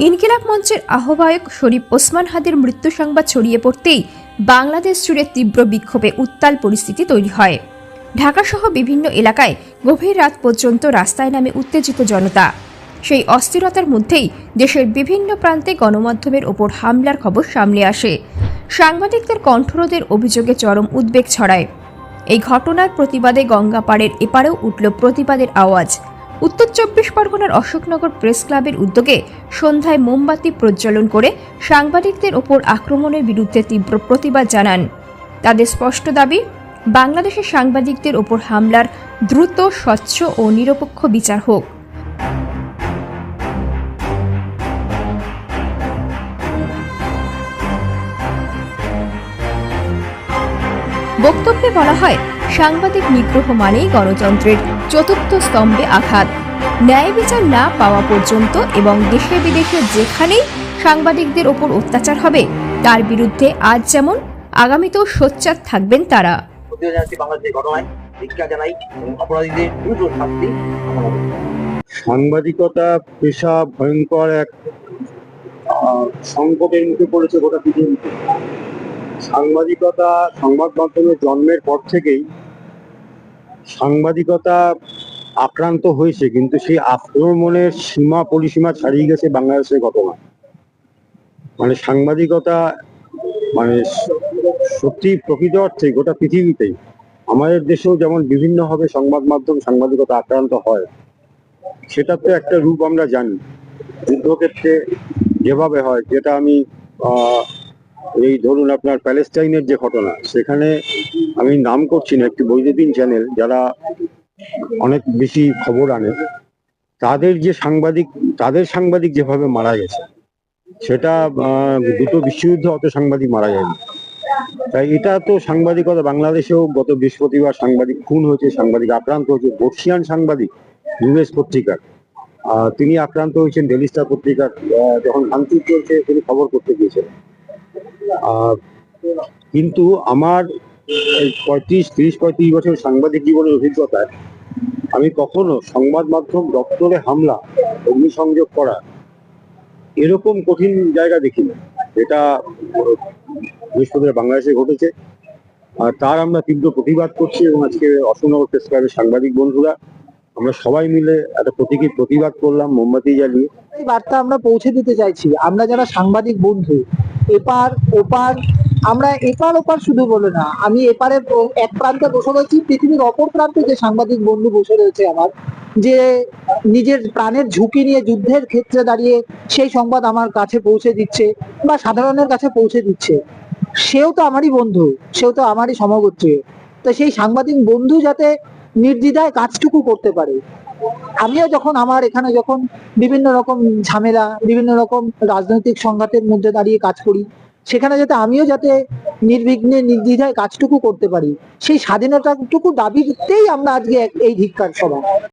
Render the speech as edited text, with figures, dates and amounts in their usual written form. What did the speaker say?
ইনকিলাব মঞ্চের আহ্বায়ক শরীফ ওসমান হাদির মৃত্যু সংবাদ ছড়িয়ে পড়তেই বাংলাদেশ জুড়ে তীব্র বিক্ষোভে উত্তাল পরিস্থিতি তৈরি হয়। ঢাকাসহ বিভিন্ন এলাকায় গভীর রাত পর্যন্ত রাস্তায় নামে উত্তেজিত জনতা। সেই অস্থিরতার মধ্যেই দেশের বিভিন্ন প্রান্তে গণমাধ্যমের ওপর হামলার খবর সামনে আসে। সাংবাদিকদের কণ্ঠরোধের অভিযোগে চরম উদ্বেগ ছড়ায়। এই ঘটনার প্রতিবাদে গঙ্গাপাড়ের এপারেও উঠল প্রতিবাদের আওয়াজ। উত্তর ২৪ পরগনার অশোকনগর প্রেস ক্লাবের উদ্যোগে সন্ধ্যায় মোমবাতি প্রজ্বলন করে সাংবাদিকদের ওপর আক্রমণের বিরুদ্ধে তীব্র প্রতিবাদ জানান। তাদের স্পষ্ট দাবি, বাংলাদেশের সাংবাদিকদের ওপর হামলার দ্রুত, স্বচ্ছ ও নিরপেক্ষ বিচার হোক। বক্তব্যে বলা হয়, সাংবাদিক নিগ্রহ মানেই গণতন্ত্রের চতুর্থ স্তম্ভে আঘাত। ন্যায় বিচার না পাওয়া পর্যন্ত এবং দেশে বিদেশে যেখানেই সাংবাদিকদের ওপর অত্যাচার হবে, তার বিরুদ্ধে আজ যেমন আগামীতেও সোচ্চার থাকবেন তারা। সাংবাদিকতা পেশা ভয়ঙ্কর এক সংকটের মুখে পড়েছে গোটা পৃথিবীতে। সাংবাদিকতা, সংবাদ মাধ্যমের জন্মের পর থেকেই সাংবাদিকতা আক্রান্ত হয়েছে, কিন্তু সেই আক্রমণের সীমা পরিসীমা ছাড়িয়ে গেছে বাংলাদেশের ঘটনা। মানে সাংবাদিকতা সত্যি প্রকৃত অর্থে গোটা পৃথিবীতেই, আমাদের দেশেও যেমন বিভিন্নভাবে সংবাদ মাধ্যম সাংবাদিকতা আক্রান্ত হয়, সেটার তো একটা রূপ আমরা জানি। যুদ্ধক্ষেত্রে যেভাবে হয়, যেটা আমি এই ধরুন আপনার প্যালেস্টাইনের যে ঘটনা, সেখানে আমি নাম করছি না, একটি বৈদ্যুতিন চ্যানেল যারা অনেক বেশি খবর আনে, তাদের সাংবাদিক যেভাবে মারা গেছে, সেটা দুটো বিশ্বযুদ্ধে অত সাংবাদিক মারা যায়নি। তাই এটা তো সাংবাদিকতা। বাংলাদেশেও গত বৃহস্পতিবার সাংবাদিক খুন হয়েছে, সাংবাদিক আক্রান্ত হয়েছে। বর্ষিয়ান সাংবাদিক নিউজ পত্রিকার, তিনি আক্রান্ত হয়েছেন। ডেলি স্টার পত্রিকার যখন ভাঙচুর চলছে, তিনি খবর করতে গিয়েছেন। কিন্তু আমার ৩০-৩৫ বছর সাংবাদিক জীবনের অভিজ্ঞতায় আমি কখনো সংবাদ মাধ্যম দপ্তরে হামলা, অগ্নিসংযোগ করা এরকম কঠিন জায়গা দেখিনি। এটা বৃহস্পতিবার বাংলাদেশে ঘটেছে, আর তার আমরা তীব্র প্রতিবাদ করছি। এবং আজকে অশোকনগর প্রেস ক্লাবের সাংবাদিক বন্ধুরা আমরা সবাই মিলে একটা প্রতীকী প্রতিবাদ করলাম, মোমবাতি জ্বালিয়ে। এই বার্তা আমরা পৌঁছে দিতে চাইছি, আমরা যারা সাংবাদিক বন্ধু, এপার ওপার, আমরা এপার ওপার শুধু বলে না, আমি এপারে এক প্রান্তে বসে রয়েছি, পৃথিবীর অপর প্রান্তে যে সাংবাদিক বন্ধু বসে রয়েছে আমার, যে নিজের প্রাণের ঝুঁকি নিয়ে যুদ্ধের ক্ষেত্রে দাঁড়িয়ে সেই সংবাদ আমার কাছে পৌঁছে দিচ্ছে বা সাধারণের কাছে পৌঁছে দিচ্ছে, সেও তো আমারই বন্ধু, সেও তো আমারই সমগোত্রীয়। তো সেই সাংবাদিক বন্ধু যাতে নির্দ্বিধায় কাজটুকু করতে পারে। আমিও যখন আমার এখানে যখন বিভিন্ন রকম ঝামেলা, বিভিন্ন রকম রাজনৈতিক সংঘাতের মধ্যে দাঁড়িয়ে কাজ করি, সেখানে আমিও যাতে নির্বিঘ্নে নির্দ্বিধায় কাজটুকু করতে পারি, সেই স্বাধীনতাটুকু দাবিতেই আমরা আজকে এই ধিক্কার সভা।